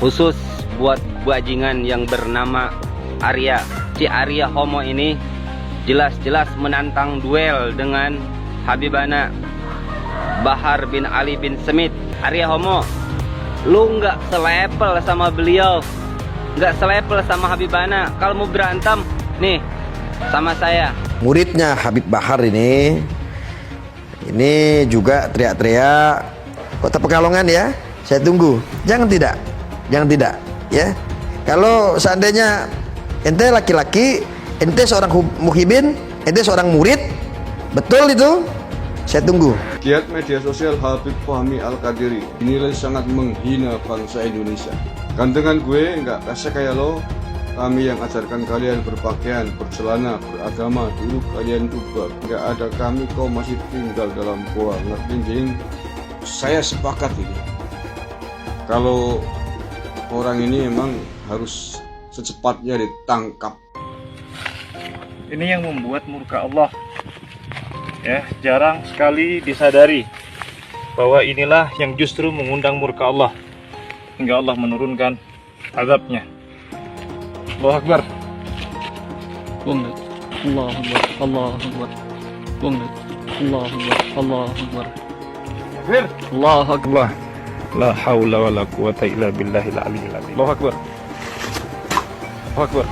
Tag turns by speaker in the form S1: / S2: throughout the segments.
S1: khusus buat bajingan yang bernama Arya. Si Arya Homo ini jelas-jelas menantang duel dengan Habibana Bahar bin Ali bin Smith. Arya Homo, lu nggak selepel sama beliau, nggak selepel sama Habibana. Kalau mau berantem nih sama saya.
S2: Muridnya Habib Bahar ini juga teriak-teriak, kota Pekalongan ya, saya tunggu. Jangan tidak ya. Kalau seandainya ente laki-laki, ente seorang muhibin, ente seorang murid, betul itu, saya tunggu.
S3: Giat media sosial Habib Fahmi Al-Qadiri dinilai sangat menghina bangsa Indonesia. Gantengan gue nggak kasih kayak lo. Kami yang ajarkan kalian berpakaian, bercelana, beragama. Dulu kalian juga nggak ada kami, kau masih tinggal dalam gua. Ngerti jing? Saya sepakat ini. Kalau orang ini emang harus secepatnya ditangkap.
S4: Ini yang membuat murka Allah. Ya, jarang sekali disadari bahwa inilah yang justru mengundang murka Allah hingga Allah menurunkan azabnya. Allahu Akbar.
S5: Allahu Akbar. Allahu Akbar. Allahu Akbar. Allahu Akbar. Allahu Akbar.
S4: La haula wala quwata illa billahil aliyyil azim. Allahu Akbar. Allahu Akbar.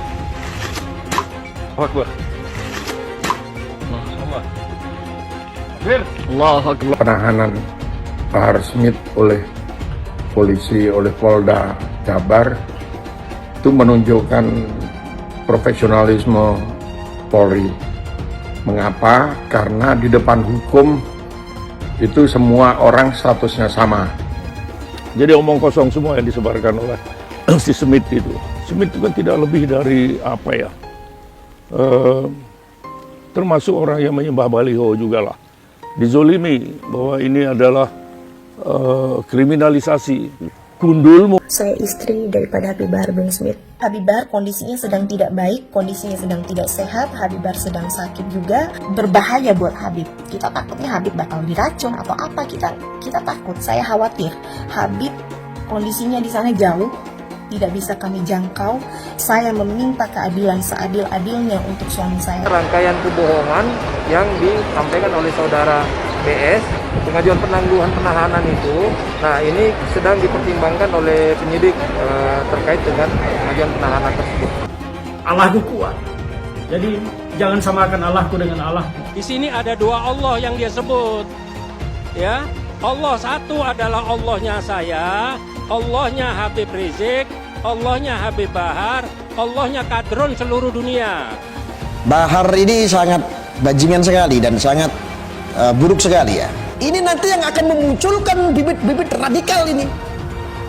S4: Allahu Akbar.
S5: Allahu Akbar.
S6: Penahanan Bahar Smith oleh polisi, oleh Polda Jabar itu menunjukkan profesionalisme Polri. Mengapa? Karena di depan hukum itu semua orang statusnya sama.
S7: Jadi omong kosong semua yang disebarkan oleh si Smith itu. Smith itu kan tidak lebih dari apa ya? Termasuk orang yang menyembah baliho juga lah. Dizolimi bahwa ini adalah kriminalisasi. Gundulmu.
S8: Saya istri daripada Habib Bahar bin Smith. Habib Bahar kondisinya sedang tidak baik, kondisinya sedang tidak sehat. Habib Bahar sedang sakit juga, berbahaya buat Habib. Kita takutnya Habib bakal diracun atau apa, kita takut. Saya khawatir Habib kondisinya di sana jauh, tidak bisa kami jangkau. Saya meminta keadilan seadil-adilnya untuk suami saya.
S9: Rangkaian kebohongan yang disampaikan oleh saudara BS, pengajuan penangguhan penahanan itu, nah ini sedang dipertimbangkan oleh penyidik terkait dengan pengajuan penahanan tersebut.
S10: Allahku kuat, jadi jangan samakan Allahku dengan Allah.
S11: Di sini ada dua Allah yang dia sebut, ya. Allah satu adalah Allahnya saya, Allahnya Habib Rizik, Allahnya Habib Bahar, Allahnya kadron seluruh dunia.
S2: Bahar ini sangat bajingan sekali dan sangat buruk sekali ya. Ini nanti yang akan memunculkan bibit-bibit radikal ini.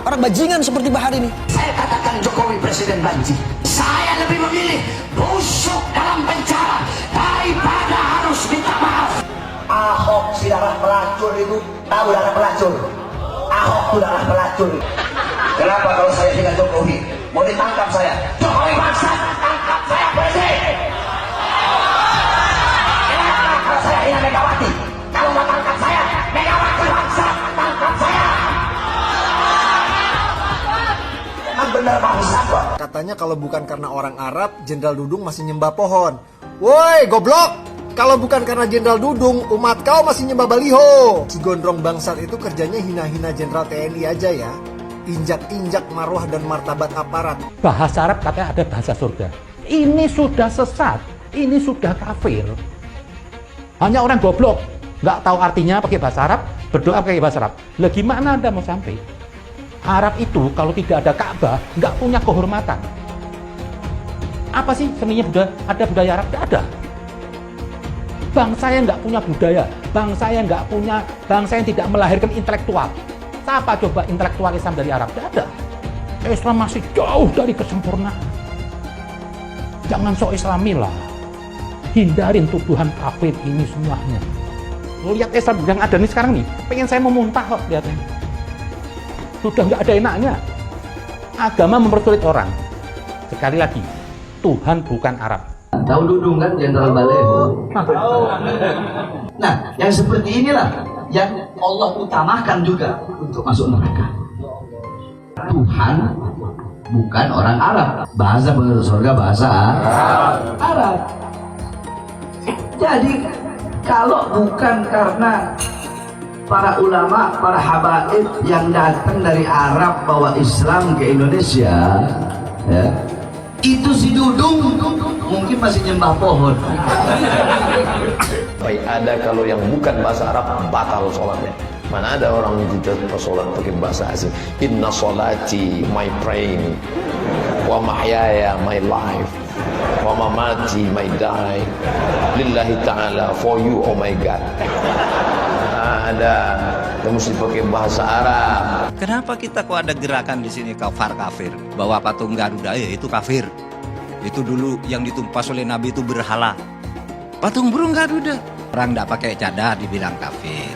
S2: Orang bajingan seperti Bahar ini.
S12: Saya katakan Jokowi presiden banci. Saya lebih memilih busuk dalam penjara daripada harus minta maaf. Ahok si darah pelacur itu, tahu darah pelacur? Ahok itu darah pelacur. Kenapa kalau saya dengan Jokowi mau ditangkap saya? Jokowi bangsa, tangkap saya presiden. Kenapa kalau saya hina Megawati? Kalau mau tangkap saya, Megawati bangsa, tangkap saya. Emang bener bangsa kok.
S13: Katanya kalau bukan karena orang Arab, Jenderal Dudung masih nyembah pohon. Woi, goblok! Kalau bukan karena Jenderal Dudung, umat kau masih nyembah baliho. Si gondrong bangsat itu kerjanya hina-hina Jenderal TNI aja ya. Injak-injak marwah dan martabat aparat.
S14: Bahasa Arab katanya ada bahasa surga. Ini sudah sesat, ini sudah kafir. Hanya orang goblok, nggak tahu artinya pakai bahasa Arab, berdoa pakai bahasa Arab. Lah gimana Anda mau sampai? Arab itu kalau tidak ada Ka'bah, nggak punya kehormatan. Apa sih seninya ada budaya Arab? Tidak ada. Bangsa yang nggak punya budaya, bangsa yang tidak melahirkan intelektual. Siapa coba intelektual Islam dari Arab? Tidak ada. Islam masih jauh dari kesempurnaan. Jangan sok Islami lah. Hindarin tuduhan kafir ini semuanya. Lihat Islam yang ada nih sekarang nih, pengen saya memuntah kok lihatnya. Sudah nggak ada enaknya. Agama mempersulit orang. Sekali lagi, Tuhan bukan Arab.
S12: Tahu Dudung kan, Jenderal Baleho. Nah, yang seperti inilah yang Allah utamakan juga untuk masuk neraka. Tuhan bukan orang Arab. Bahasa penghuni surga bahasa Arab. Jadi kalau bukan karena para ulama, para habaib yang datang dari Arab bawa Islam ke Indonesia, ya, itu si Dudung mungkin masih nyembah pohon.
S15: Baik, ada kalau yang bukan bahasa Arab batal sholatnya. Mana ada orang kita sholat pakai bahasa asing. Inna sholati, my praying, wa mahyaya, my life, wa mamati, my die, lillahi ta'ala, for you, oh my God. Ada, kita mesti pakai bahasa Arab.
S16: Kenapa kita kok ada gerakan di sini kafir? Bahwa patung Garuda itu kafir. Itu dulu yang ditumpas oleh Nabi itu berhala. Patung burung Garuda. Orang tidak pakai cadar dibilang kafir.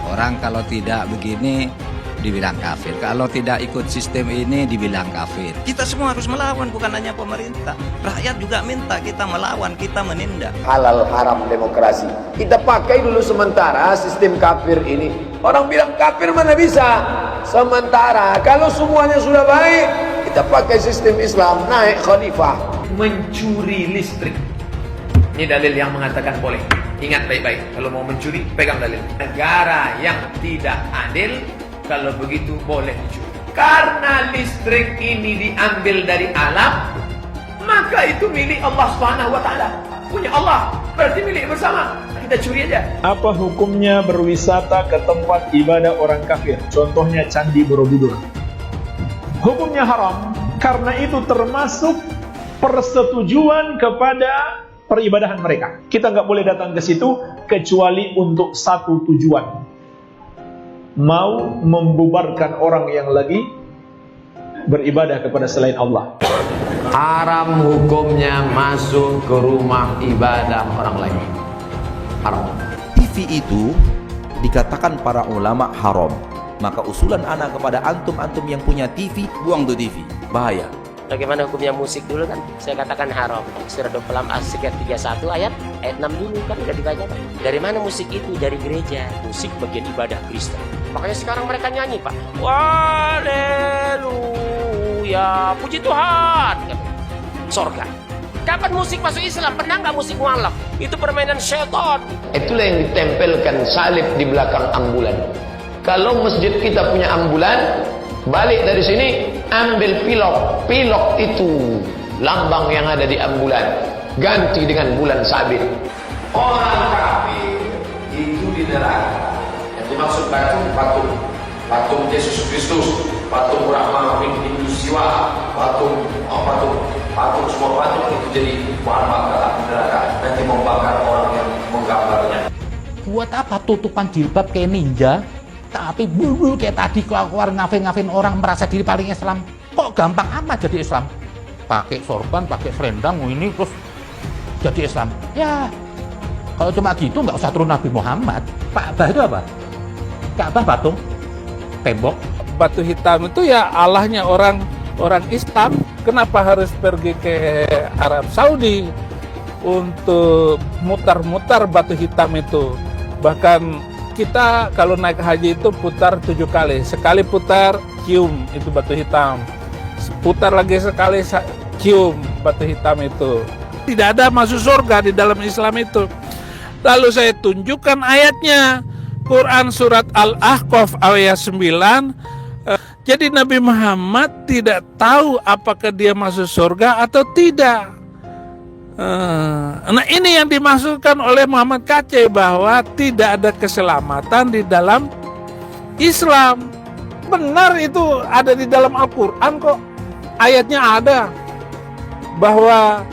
S16: Orang kalau tidak begini dibilang kafir. Kalau tidak ikut sistem ini dibilang kafir. Kita semua harus melawan, bukan hanya pemerintah. Rakyat juga minta kita melawan, kita menindak.
S15: Halal haram demokrasi. Kita pakai dulu sementara sistem kafir ini. Orang bilang kafir mana bisa. Sementara kalau semuanya sudah baik, kita pakai sistem Islam, naik khalifah. Mencuri listrik. Ini dalil yang mengatakan boleh. Ingat baik-baik, kalau mau mencuri, pegang dalil. Negara yang tidak adil, kalau begitu boleh dicuri. Karena listrik ini diambil dari alam, maka itu milik Allah Subhanahu wa Ta'ala. Punya Allah, berarti milik bersama. Kita curi aja.
S4: Apa hukumnya berwisata ke tempat ibadah orang kafir? Contohnya Candi Borobudur. Hukumnya haram, karena itu termasuk persetujuan kepada peribadahan mereka. Kita nggak boleh datang ke situ kecuali untuk satu tujuan. Mau membubarkan orang yang lagi beribadah kepada selain Allah.
S15: Haram hukumnya masuk ke rumah ibadah orang lain. Haram.
S17: TV itu dikatakan para ulama haram. Maka usulan anak kepada antum-antum yang punya TV, buang tuh TV. Bahaya.
S18: Bagaimana hukumnya musik dulu kan? Saya katakan haram. Surah 26 As-Sikat 31 ayat 6 dulu kan udah dibaca kan? Dari mana musik itu? Dari gereja. Musik bagian ibadah Kristen. Makanya sekarang mereka nyanyi Pak. Haleluya, puji Tuhan. Sorga. Kapan musik masuk Islam? Pernah nggak musik mualaf? Itu permainan syaitan.
S15: Itulah yang ditempelkan salib di belakang ambulan. Kalau masjid kita punya ambulan, balik dari sini ambil pilok. Pilok itu lambang yang ada di ambulan, ganti dengan bulan sabit. Orang kafir itu di neraka. Yang dimaksud patung Yesus Kristus, patung Brahma, Hindu Siwa, patung semua patung itu jadi bahan bakar neraka. Nanti membakar orang yang menggambarnya.
S14: Buat apa tutupan jilbab kayak ninja? Tapi bulu kayak tadi keluar ngafin orang merasa diri paling Islam. Kok gampang amat jadi Islam? Pakai sorban, pakai selendang, ini terus jadi Islam. Ya, kalau cuma gitu nggak usah turun Nabi Muhammad. Ka'bah itu apa? Ka'bah patung, tembok.
S19: Batu hitam itu ya Allahnya orang Islam. Kenapa harus pergi ke Arab Saudi untuk mutar-mutar batu hitam itu? Bahkan kita kalau naik haji itu putar 7 kali. Sekali putar, cium itu batu hitam. Putar lagi sekali, cium batu hitam itu. Tidak ada masuk surga di dalam Islam itu. Lalu saya tunjukkan ayatnya. Quran surat Al-Ahqaf ayat 9. Jadi Nabi Muhammad tidak tahu apakah dia masuk surga atau tidak. Nah ini yang dimaksudkan oleh Muhammad Kacai, bahwa tidak ada keselamatan di dalam Islam. Benar itu ada di dalam Al-Quran kok. Ayatnya ada bahwa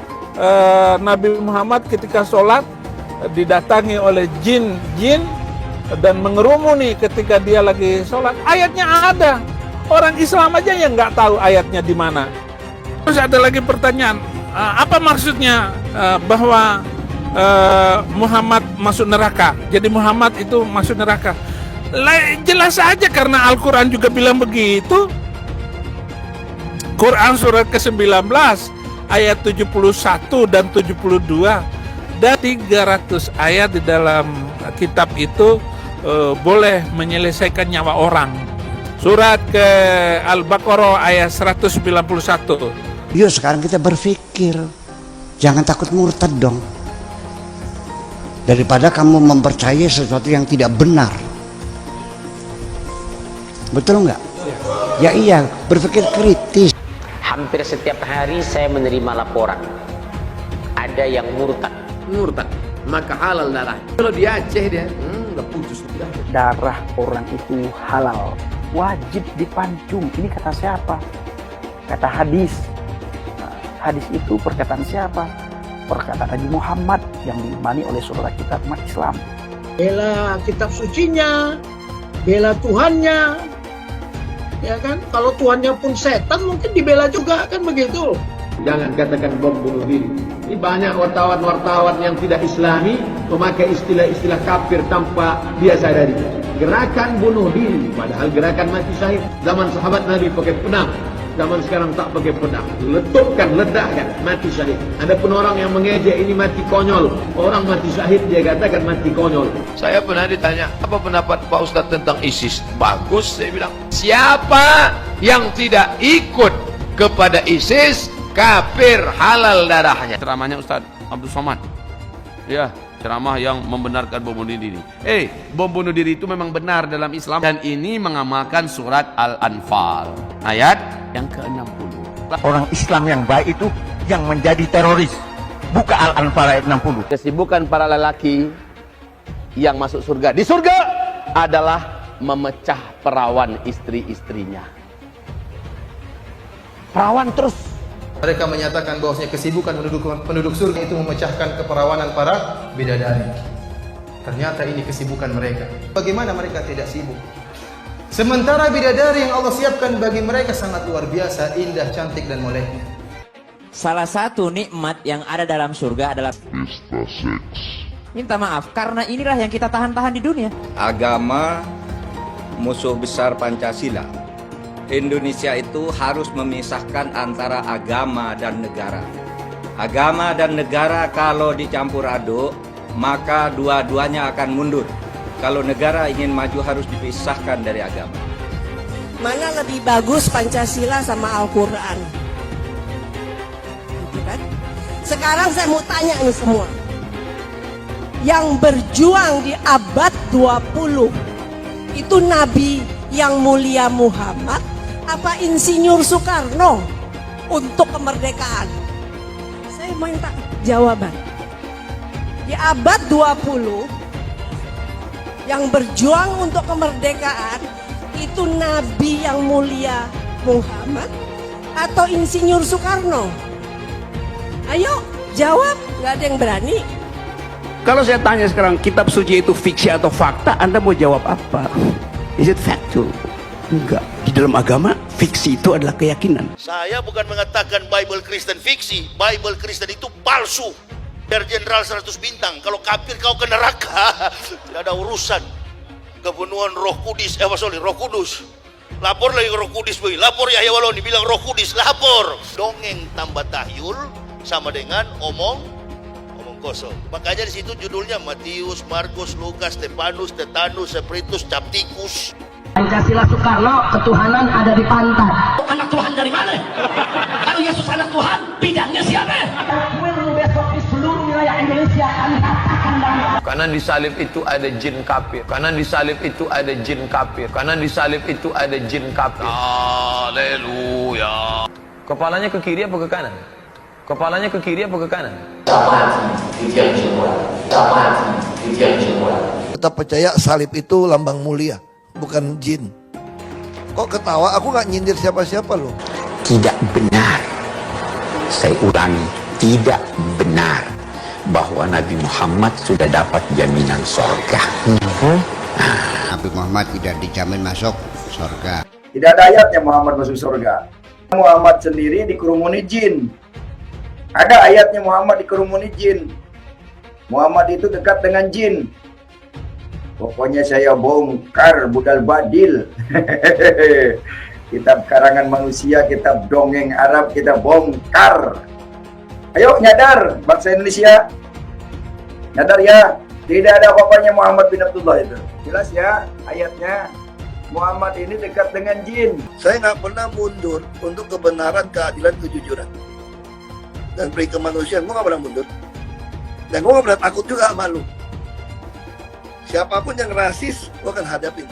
S19: Nabi Muhammad ketika sholat didatangi oleh jin dan mengerumuni ketika dia lagi sholat. Ayatnya ada. Orang Islam aja yang nggak tahu ayatnya di mana. Terus ada lagi pertanyaan. Apa maksudnya bahwa Muhammad masuk neraka? Jadi Muhammad itu masuk neraka. Jelas saja karena Al-Quran juga bilang begitu. Quran surat ke-19 ayat 71 dan 72 dan 300 ayat di dalam kitab itu boleh menyelesaikan nyawa orang. Surat ke Al-Baqarah ayat 191.
S20: Yuk sekarang kita berpikir, jangan takut murtad dong. Daripada kamu mempercayai sesuatu yang tidak benar. Betul nggak? Ya iya, berpikir kritis.
S18: Hampir setiap hari saya menerima laporan ada yang murtad.
S15: Maka halal darah. Kalau di Aceh dia udah putus.
S10: Darah orang itu halal, wajib dipancung. Ini kata siapa? Kata hadis. Hadis itu perkataan siapa? Perkataan Nabi Muhammad yang diimani oleh saudara kita umat Islam. Bela kitab sucinya, bela Tuhannya, ya kan? Kalau Tuhannya pun setan mungkin dibela juga, kan begitu?
S15: Jangan katakan bom bunuh diri. Ini banyak wartawan-wartawan yang tidak islami memakai istilah-istilah kafir tanpa dia sadari. Gerakan bunuh diri, padahal gerakan mati syahid. Zaman sahabat Nabi pakai pedang, zaman sekarang tak pakai pedang. Letupkan, ledakkan, mati syahid. Ada pun orang yang mengejek ini mati konyol. Orang mati syahid dia katakan mati konyol. Saya pernah ditanya, apa pendapat Pak Ustadz tentang ISIS? Bagus, saya bilang. Siapa yang tidak ikut kepada ISIS, kafir, halal darahnya. Ceramahnya Ustadz Abdul Somad. Ya, ceramah yang membenarkan bom bunuh diri. Bom bunuh diri itu memang benar dalam Islam, dan ini mengamalkan surat Al-Anfal ayat yang ke-60.
S21: Orang Islam yang baik itu yang menjadi teroris. Buka Al-Anfal ayat 60.
S15: Kesibukan para lelaki yang masuk surga di surga adalah memecah perawan istri-istrinya. Perawan terus.
S13: Mereka menyatakan bahwasanya kesibukan penduduk surga itu memecahkan keperawanan para bidadari. Ternyata ini kesibukan mereka. Bagaimana mereka tidak sibuk? Sementara bidadari yang Allah siapkan bagi mereka sangat luar biasa, indah, cantik, dan moleknya.
S22: Salah satu nikmat yang ada dalam surga adalah
S23: pesta seks.
S22: Minta maaf, karena inilah yang kita tahan-tahan di dunia.
S16: Agama musuh besar Pancasila. Indonesia itu harus memisahkan antara agama dan negara. Agama dan negara kalau dicampur aduk, maka dua-duanya akan mundur. Kalau negara ingin maju harus dipisahkan dari agama.
S24: Mana lebih bagus Pancasila sama Al-Quran? Gitu kan? Sekarang saya mau tanya nih semua. Yang berjuang di abad 20 itu Nabi yang mulia Muhammad apa Insinyur Soekarno untuk kemerdekaan? Saya minta jawaban. Di abad 20 yang berjuang untuk kemerdekaan itu Nabi yang mulia Muhammad atau Insinyur Soekarno? Ayo jawab, nggak ada yang berani.
S25: Kalau saya tanya sekarang, kitab suci itu fiksi atau fakta, Anda mau jawab apa? Is it factual? Enggak. Di dalam agama, fiksi itu adalah keyakinan.
S26: Saya bukan mengatakan Bible Kristen fiksi. Bible Kristen itu palsu. Biar jenderal 100 bintang. Kalau kafir kau ke neraka. Tidak ada urusan. Kebunuhan Roh Kudus. Roh Kudus. Lapor lagi Roh Kudus. Lapor Yahya Waloni bilang Roh Kudus. Lapor. Dongeng tambah tahyul sama dengan omong kosong. Makanya di situ judulnya Matius, Markus, Lukas, Stefanus, Tetanus, Spiritus, Captikus.
S12: Pancasila Soekarno, ketuhanan ada di pantat.
S26: Anak Tuhan dari mana? Kalau Yesus anak Tuhan, bidangnya siapa?
S12: Besok di seluruh wilayah Indonesia kami katakan bahwa
S15: Kanan di salib itu ada jin kafir. Kanan di salib itu ada jin kafir. Kanan di salib itu ada jin kafir. Haleluya. Kepalanya ke kiri apa ke kanan? Kepalanya ke kiri apa ke kanan?
S2: Kita percaya salib itu lambang mulia, bukan jin. Kok ketawa? Aku nggak nyindir siapa-siapa loh.
S21: Tidak benar. Saya ulangi, tidak benar bahwa Nabi Muhammad sudah dapat jaminan surga.
S27: Nabi Muhammad tidak dijamin masuk surga.
S28: Tidak ada ayatnya Muhammad masuk surga. Muhammad sendiri dikerumuni jin. Ada ayatnya Muhammad dikerumuni jin. Muhammad itu dekat dengan jin. Pokoknya saya bongkar budal badil. Kitab karangan manusia, kitab dongeng Arab kita bongkar. Ayo nyadar bangsa Indonesia. Nyadar ya, tidak ada apa-apanya Muhammad bin Abdullah itu. Jelas ya ayatnya. Muhammad ini dekat dengan jin.
S1: Saya nggak pernah mundur untuk kebenaran, keadilan, kejujuran, dan peri kemanusiaan. Gue nggak pernah mundur, dan gue nggak pernah takut juga sama lu. Siapapun yang rasis, gue akan hadapin.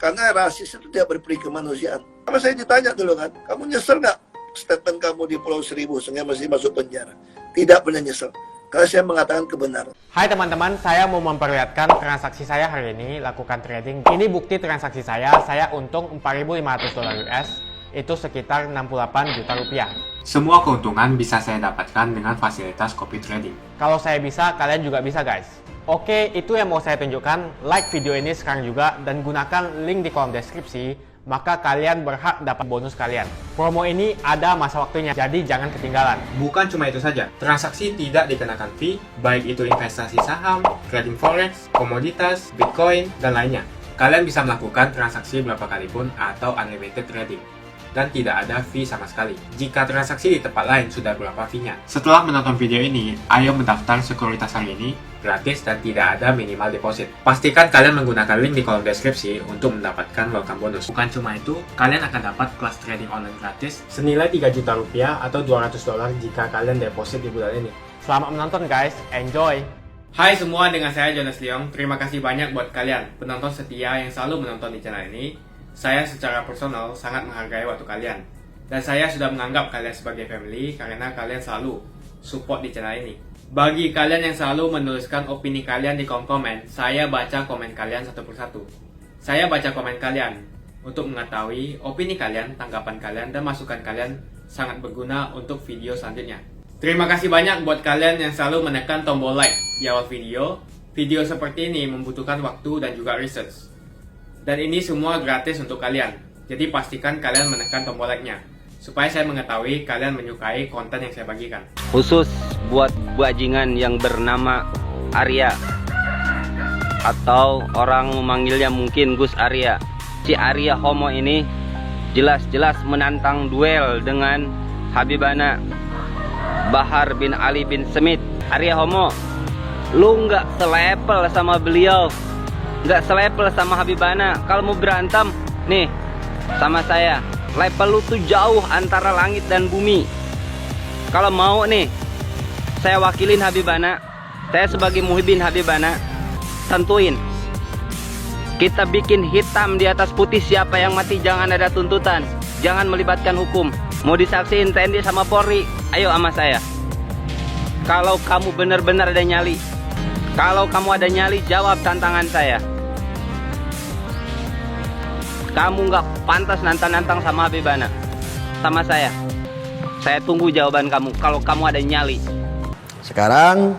S1: Karena rasis itu tidak berperi kemanusiaan. Sama saya ditanya dulu kan, kamu nyesel nggak statement kamu di Pulau Seribu sehingga masih masuk penjara? Tidak pernah nyesel. Karena saya mengatakan kebenaran.
S3: Hai teman-teman, saya mau memperlihatkan transaksi saya hari ini lakukan trading. Ini bukti transaksi saya untung $4.500 US, itu sekitar 68 juta rupiah.
S5: Semua keuntungan bisa saya dapatkan dengan fasilitas copy trading.
S3: Kalau saya bisa, kalian juga bisa guys. Oke, itu yang mau saya tunjukkan. Like video ini sekarang juga dan gunakan link di kolom deskripsi. Maka kalian berhak dapat bonus kalian. Promo ini ada masa waktunya, jadi jangan ketinggalan.
S5: Bukan cuma itu saja, transaksi tidak dikenakan fee, baik itu investasi saham, trading forex, komoditas, bitcoin, dan lainnya. Kalian bisa melakukan transaksi berapa kali pun atau unlimited trading. Dan tidak ada fee sama sekali. Jika transaksi di tempat lain sudah berapa fee-nya. Setelah menonton video ini, ayo mendaftar sekuritas hari ini, gratis dan tidak ada minimal deposit. Pastikan kalian menggunakan link di kolom deskripsi untuk mendapatkan welcome bonus. Bukan cuma itu, kalian akan dapat kelas trading online gratis senilai 3 juta rupiah atau $200 jika kalian deposit di bulan ini.
S3: Selamat menonton guys, enjoy!
S5: Hai semua, dengan saya Jonas Leong. Terima kasih banyak buat kalian, penonton setia yang selalu menonton di channel ini. Saya secara personal sangat menghargai waktu kalian. Dan saya sudah menganggap kalian sebagai family karena kalian selalu support di channel ini. Bagi kalian yang selalu menuliskan opini kalian di kolom komen, saya baca komen kalian satu persatu. Saya baca komen kalian untuk mengetahui opini kalian, tanggapan kalian, dan masukan kalian sangat berguna untuk video selanjutnya. Terima kasih banyak buat kalian yang selalu menekan tombol like di awal video. Video seperti ini membutuhkan waktu dan juga research. Dan ini semua gratis untuk kalian. Jadi pastikan kalian menekan tombol like-nya supaya saya mengetahui kalian menyukai konten yang saya bagikan.
S6: Khusus buat bajingan yang bernama Arya, atau orang memanggilnya mungkin Gus Arya. Si Arya Homo ini jelas-jelas menantang duel dengan Habibana Bahar bin Ali bin Smith. Arya Homo, lu nggak selevel sama beliau, nggak selevel sama Habibana. Kalau mau berantem nih sama saya, level lu tuh jauh antara langit dan bumi. Kalau mau nih, saya wakilin Habibana, saya sebagai muhibin Habibana, tentuin kita bikin hitam di atas putih, siapa yang mati jangan ada tuntutan, jangan melibatkan hukum. Mau disaksiin TNI sama Polri, ayo sama saya. Kalau kamu benar-benar ada nyali, kalau kamu ada nyali, jawab tantangan saya. Kamu nggak pantas nantang-nantang sama Habibana, sama saya. Saya tunggu jawaban kamu kalau kamu ada nyali.
S2: Sekarang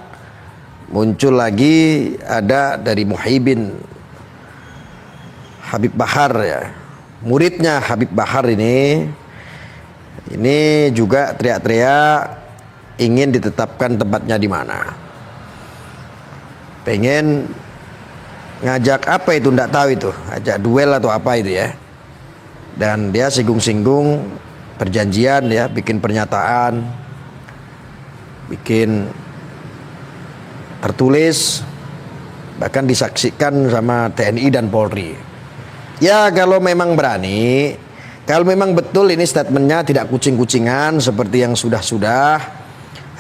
S2: muncul lagi ada dari Muhibin Habib Bahar ya, muridnya Habib Bahar ini juga teriak-teriak ingin ditetapkan tempatnya di mana. Pengen ngajak apa itu, nggak tahu itu, ajak duel atau apa itu ya. Dan dia singgung-singgung perjanjian ya, bikin pernyataan, bikin tertulis, bahkan disaksikan sama TNI dan Polri. Ya kalau memang berani, kalau memang betul ini statementnya tidak kucing-kucingan seperti yang sudah-sudah,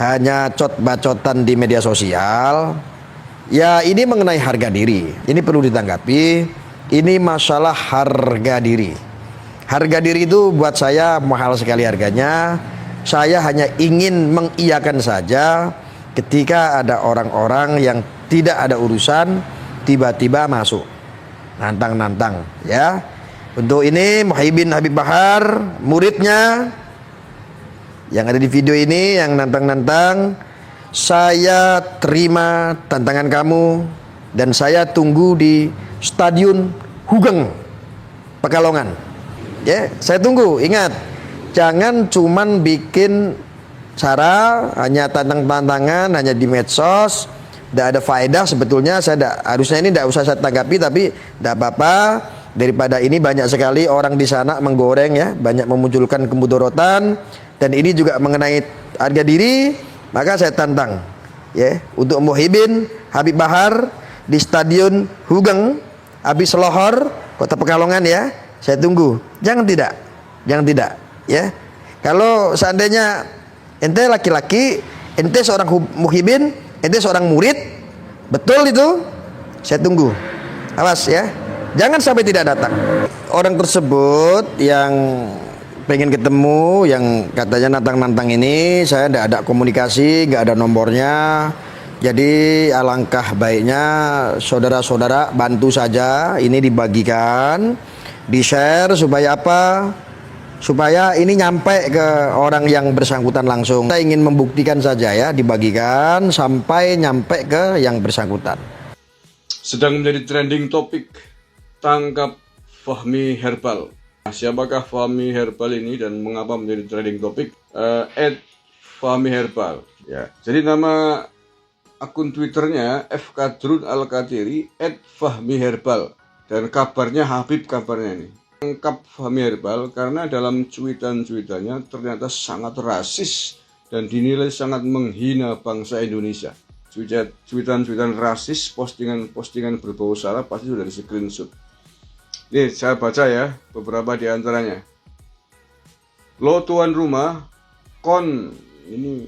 S2: hanya bacotan di media sosial. Ya ini mengenai harga diri, ini perlu ditanggapi. Ini masalah harga diri. Harga diri itu buat saya mahal sekali harganya. Saya hanya ingin mengiyakan saja ketika ada orang-orang yang tidak ada urusan tiba-tiba masuk nantang-nantang ya. Untuk ini Muhibin Habib Bahar, muridnya yang ada di video ini yang nantang-nantang, saya terima tantangan kamu dan saya tunggu di Stadion Hugeng Pekalongan. Ya, saya tunggu. Ingat, jangan cuman bikin cara hanya tantang-tantangan hanya di medsos, tidak ada faedah sebetulnya. Harusnya ini tidak usah saya tanggapi, tapi tidak apa-apa. Daripada ini banyak sekali orang di sana menggoreng ya, banyak memunculkan kemudorotan, dan ini juga mengenai harga diri. Maka saya tantang ya untuk Muhibin Habib Bahar di Stadion Hugeng habis lohor Kota Pekalongan ya, saya tunggu. Jangan tidak, ya. Kalau seandainya ente laki-laki, ente seorang muhibin, ente seorang murid, betul itu, saya tunggu. Awas ya, jangan sampai tidak datang. Orang tersebut yang pengen ketemu, yang katanya nantang-nantang ini, saya tidak ada komunikasi, nggak ada nomornya. Jadi alangkah baiknya saudara-saudara bantu saja ini dibagikan, di-share supaya apa? Supaya ini nyampe ke orang yang bersangkutan langsung. Saya ingin membuktikan saja ya, dibagikan sampai nyampe ke yang bersangkutan.
S4: Sedang menjadi trending topik, tangkap Fahmi Herbal. Nah, siapakah Fahmi Herbal ini dan mengapa menjadi trending topik? Fahmi Herbal. Ya, jadi nama akun Twitternya Fkadrun Al-Katiri @FahmiHerbal, dan kabarnya Habib kabarnya ini. Tangkap Fahmi Herbal karena dalam cuitan-cuitannya ternyata sangat rasis dan dinilai sangat menghina bangsa Indonesia. Cuitan-cuitan rasis, postingan berbau sara pasti sudah di screenshot. Nih saya baca ya beberapa di antaranya. Lo tuan rumah, kon, ini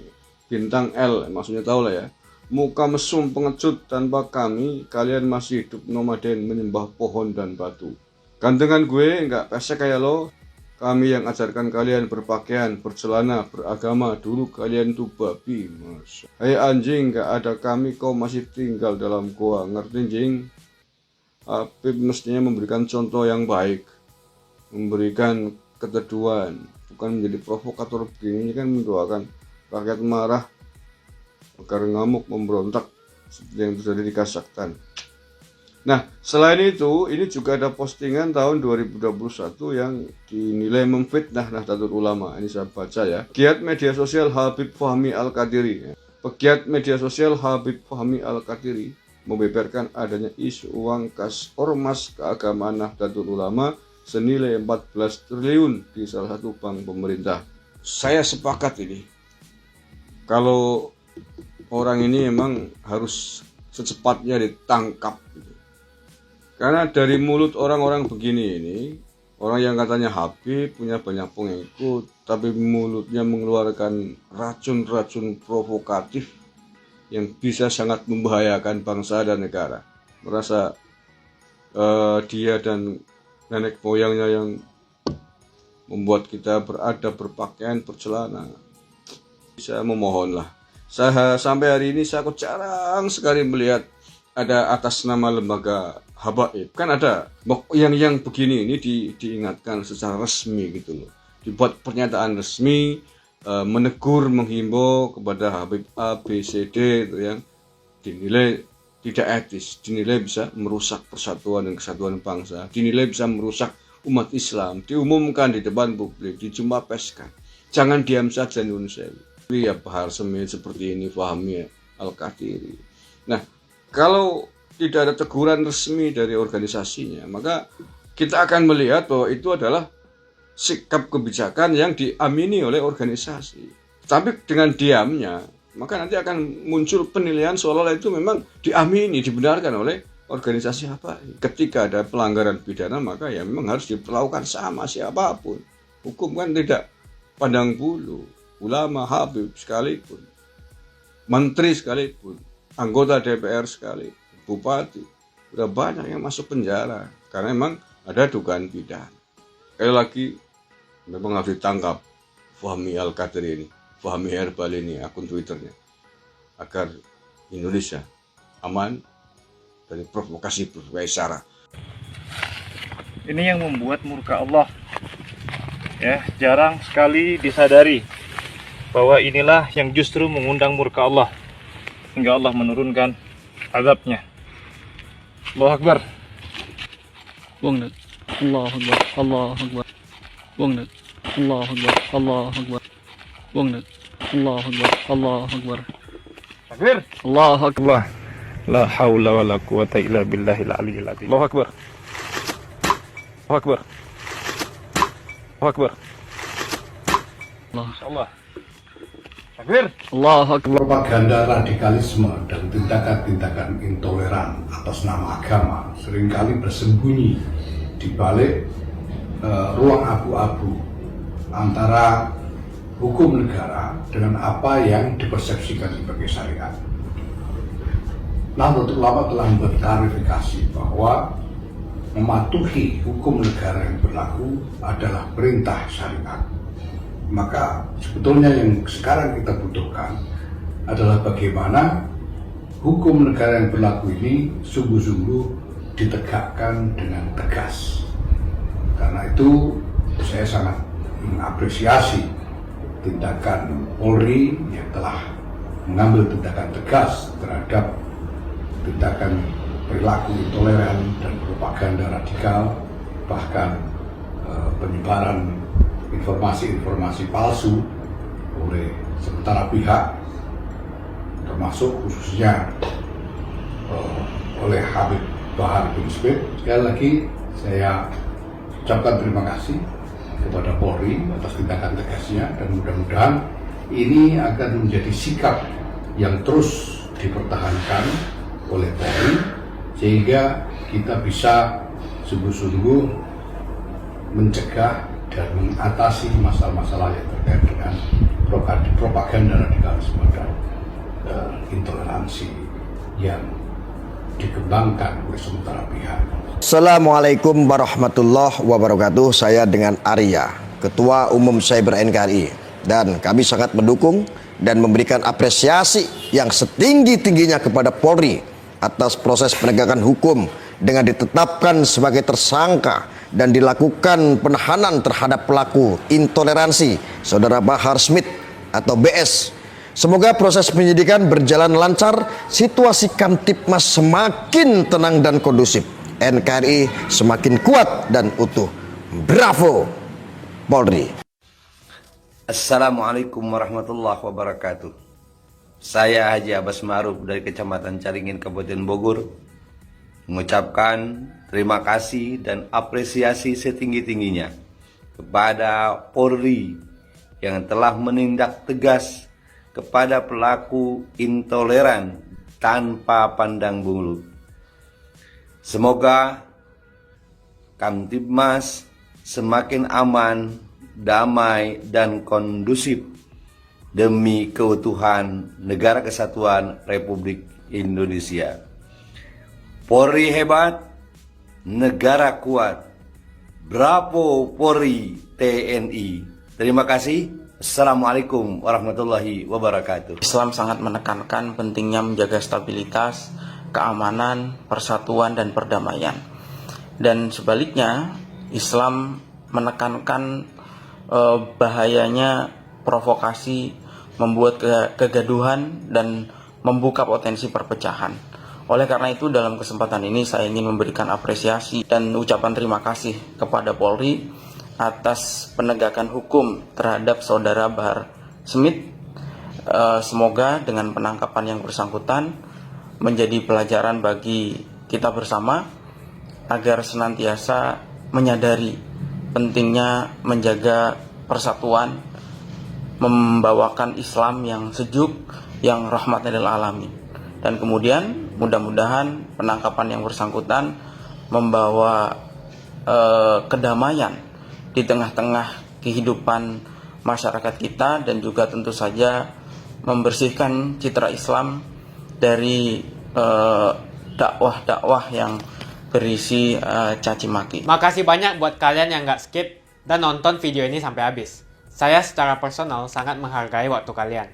S4: bintang L, maksudnya tahu lah ya. Muka mesum pengecut, tanpa kami kalian masih hidup nomaden menyembah pohon dan batu. Gantengan gue nggak pesek kayak lo. Kami yang ajarkan kalian berpakaian, bercelana, beragama. Dulu kalian tuh babi, mas. Hai anjing, nggak ada kami kau masih tinggal dalam goa. Ngerti jing? Habib mestinya memberikan contoh yang baik, memberikan keteduhan, bukan menjadi provokator begini. Ini kan mendoakan rakyat marah agar ngamuk memberontak seperti yang terjadi di Kazakhstan. Nah, selain itu, ini juga ada postingan tahun 2021 yang dinilai memfitnah Nahdlatul Ulama. Ini saya baca ya. Pegiat media sosial Habib Fahmi Al-Katiri. Pegiat media sosial Habib Fahmi Al-Katiri membeberkan adanya isu uang kas ormas keagamaan Nahdlatul Ulama senilai 14 triliun di salah satu bank pemerintah. Saya sepakat ini. Kalau orang ini memang harus secepatnya ditangkap gitu. Karena dari mulut orang-orang begini ini, orang yang katanya Habib punya banyak pengikut, tapi mulutnya mengeluarkan racun-racun provokatif yang bisa sangat membahayakan bangsa dan negara. Merasa dia dan nenek moyangnya yang membuat kita beradab, berpakaian, bercelana. Saya memohonlah. Saya sampai hari ini saya kok jarang sekali melihat ada atas nama lembaga habaib. Kan ada yang begini ini diingatkan secara resmi gitu loh. Dibuat pernyataan resmi, menegur, menghimbau kepada Habib A, B, C, D itu yang dinilai tidak etis, dinilai bisa merusak persatuan dan kesatuan bangsa, dinilai bisa merusak umat Islam, diumumkan di depan publik, dijumpa peskan. Jangan diam saja Nun Sewu. Ya Bahar Semit seperti ini Fahmi Al-Katiri. Nah, kalau tidak ada teguran resmi dari organisasinya, maka kita akan melihat bahwa itu adalah sikap kebijakan yang diamini oleh organisasi. Tapi dengan diamnya, maka nanti akan muncul penilaian seolah-olah itu memang diamini, dibenarkan oleh organisasi apa. Ketika ada pelanggaran pidana, maka ya memang harus diperlakukan sama siapapun. Hukum kan tidak pandang bulu. Ulama, Habib sekalipun, menteri sekalipun, anggota DPR sekalipun, bupati, udah banyak yang masuk penjara karena memang ada dugaan pidana. Sekali lagi, memang harus ditangkap Fahmi Al-Katiri ini, Fahmi Herbal ini, akun Twitternya, agar Indonesia aman dari provokasi berbagai sara.
S7: Ini yang membuat murka Allah. Ya, jarang sekali disadari bahwa inilah yang justru mengundang murka Allah hingga Allah menurunkan azabnya. Allahu Akbar.
S8: Allahu Akbar. Allahu Akbar. Allahu Akbar. Allahu Akbar. Allahu Akbar. Allahu Akbar.
S7: Takbir.
S8: Allahu Akbar.
S7: La haula wala quwata illa billahil aliyyil azim. Allahu Akbar. Allahu Akbar. Allahu Akbar.
S8: Allah.
S7: Allah.
S8: Allahu Akbar.
S9: Propaganda radikalisme dan tindakan-tindakan intoleran atas nama agama seringkali bersembunyi di balik ruang abu-abu antara hukum negara dengan apa yang dipersepsikan sebagai syariat. Nahdlatul Ulama telah berklarifikasi bahwa mematuhi hukum negara yang berlaku adalah perintah syariat. Maka sebetulnya yang sekarang kita butuhkan adalah bagaimana hukum negara yang berlaku ini sungguh-sungguh ditegakkan dengan tegas. Karena itu saya sangat mengapresiasi tindakan Polri yang telah mengambil tindakan tegas terhadap tindakan perilaku intoleran dan propaganda radikal, bahkan penyebaran informasi-informasi palsu oleh sementara pihak, termasuk khususnya oleh Habib Bahar bin Smith. Sekali lagi saya ucapkan terima kasih kepada Polri atas tindakan tegasnya, dan mudah-mudahan ini akan menjadi sikap yang terus dipertahankan oleh Polri sehingga kita bisa sungguh-sungguh mencegah dan mengatasi masalah-masalah yang terkait dengan propaganda radikalisme dan intoleransi yang dikembangkan oleh sementara pihak.
S2: Assalamualaikum warahmatullahi wabarakatuh. Saya dengan Arya, Ketua Umum Cyber NKRI, dan kami sangat mendukung dan memberikan apresiasi yang setinggi-tingginya kepada Polri atas proses penegakan hukum dengan ditetapkan sebagai tersangka dan dilakukan penahanan terhadap pelaku intoleransi Saudara Bahar Smith atau BS. Semoga proses penyidikan berjalan lancar, situasi Kamtipmas semakin tenang dan kondusif, NKRI semakin kuat dan utuh. Bravo Polri.
S11: Assalamualaikum warahmatullahi wabarakatuh. Saya Haji Abbas Ma'ruf dari Kecamatan Caringin, Kabupaten Bogor, mengucapkan terima kasih dan apresiasi setinggi-tingginya kepada Polri yang telah menindak tegas kepada pelaku intoleran tanpa pandang bulu. Semoga Kamtibmas semakin aman, damai, dan kondusif demi keutuhan Negara Kesatuan Republik Indonesia. Polri hebat, negara kuat. Bravo Polri TNI. Terima kasih. Assalamualaikum warahmatullahi wabarakatuh.
S14: Islam sangat menekankan pentingnya menjaga stabilitas, keamanan, persatuan, dan perdamaian. Dan sebaliknya, Islam menekankan bahayanya provokasi, membuat kegaduhan, dan membuka potensi perpecahan. Oleh karena itu, dalam kesempatan ini saya ingin memberikan apresiasi dan ucapan terima kasih kepada Polri atas penegakan hukum terhadap Saudara Bahar Smith. Semoga dengan penangkapan yang bersangkutan menjadi pelajaran bagi kita bersama agar senantiasa menyadari pentingnya menjaga persatuan, membawakan Islam yang sejuk, yang rahmatan lil alamin. Dan kemudian mudah-mudahan penangkapan yang bersangkutan membawa kedamaian di tengah-tengah kehidupan masyarakat kita, dan juga tentu saja membersihkan citra Islam dari dakwah-dakwah yang berisi caci maki.
S3: Makasih banyak buat kalian yang gak skip dan nonton video ini sampai habis. Saya secara personal sangat menghargai waktu kalian.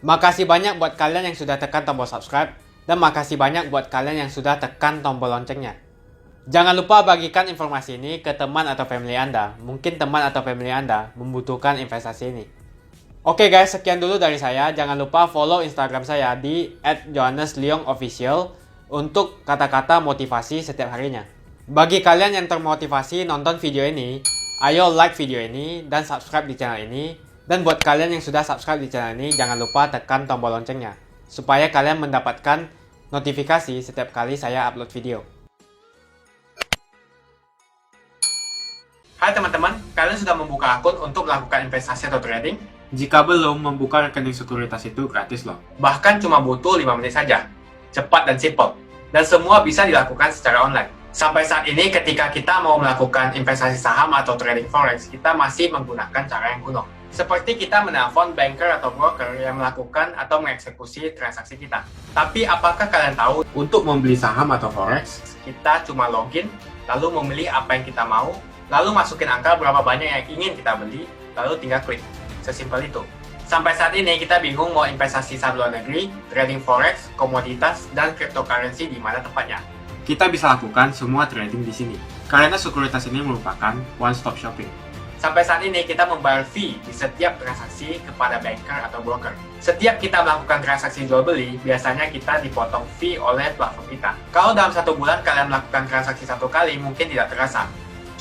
S3: Makasih banyak buat kalian yang sudah tekan tombol subscribe, dan makasih banyak buat kalian yang sudah tekan tombol loncengnya. Jangan lupa bagikan informasi ini ke teman atau family Anda. Mungkin teman atau family Anda membutuhkan investasi ini. Oke guys, sekian dulu dari saya. Jangan lupa follow Instagram saya di @johannesleongofficial untuk kata-kata motivasi setiap harinya. Bagi kalian yang termotivasi nonton video ini, ayo like video ini dan subscribe di channel ini. Dan buat kalian yang sudah subscribe di channel ini, jangan lupa tekan tombol loncengnya supaya kalian mendapatkan notifikasi setiap kali saya upload video. Hai teman-teman, kalian sudah membuka akun untuk melakukan investasi atau trading?
S5: Jika belum, membuka rekening sekuritas itu gratis loh. Bahkan cuma butuh 5 menit saja. Cepat dan simple. Dan semua bisa dilakukan secara online. Sampai saat ini ketika kita mau melakukan investasi saham atau trading forex, kita masih menggunakan cara yang kuno. Seperti kita menelpon banker atau broker yang melakukan atau mengeksekusi transaksi kita. Tapi apakah kalian tahu, untuk membeli saham atau forex, kita cuma login, lalu memilih apa yang kita mau, lalu masukin angka berapa banyak yang ingin kita beli, lalu tinggal klik. Sesimpel itu. Sampai saat ini kita bingung mau investasi saham luar negeri, trading forex, komoditas, dan cryptocurrency di mana tempatnya. Kita bisa lakukan semua trading di sini, karena sekuritas ini merupakan one-stop shopping. Sampai saat ini kita membayar fee di setiap transaksi kepada banker atau broker. Setiap kita melakukan transaksi jual beli, biasanya kita dipotong fee oleh platform kita. Kalau dalam 1 bulan kalian melakukan transaksi 1 kali, mungkin tidak terasa.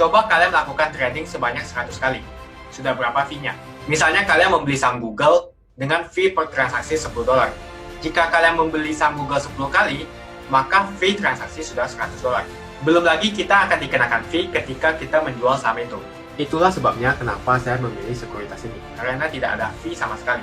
S5: Coba kalian melakukan trading sebanyak 100 kali. Sudah berapa fee-nya? Misalnya kalian membeli saham Google dengan fee per transaksi $10. Jika kalian membeli saham Google 10 kali, maka fee transaksi sudah $100. Belum lagi kita akan dikenakan fee ketika kita menjual saham itu. Itulah sebabnya kenapa saya memilih sekuritas ini, karena tidak ada fee sama sekali.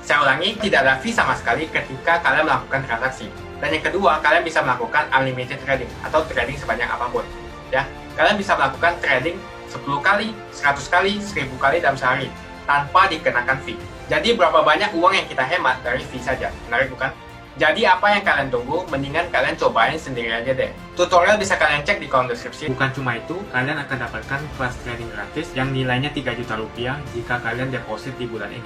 S5: Saya ulangi, tidak ada fee sama sekali ketika kalian melakukan transaksi. Dan yang kedua, kalian bisa melakukan unlimited trading atau trading sebanyak apapun. Ya, kalian bisa melakukan trading 10 kali, 100 kali, 1000 kali dalam sehari tanpa dikenakan fee. Jadi berapa banyak uang yang kita hemat dari fee saja? Menarik bukan? Jadi apa yang kalian tunggu? Mendingan kalian cobain sendiri aja deh. Tutorial bisa kalian cek di kolom deskripsi. Bukan cuma itu, kalian akan dapatkan kelas trading gratis yang nilainya 3 juta rupiah jika kalian deposit di bulan ini.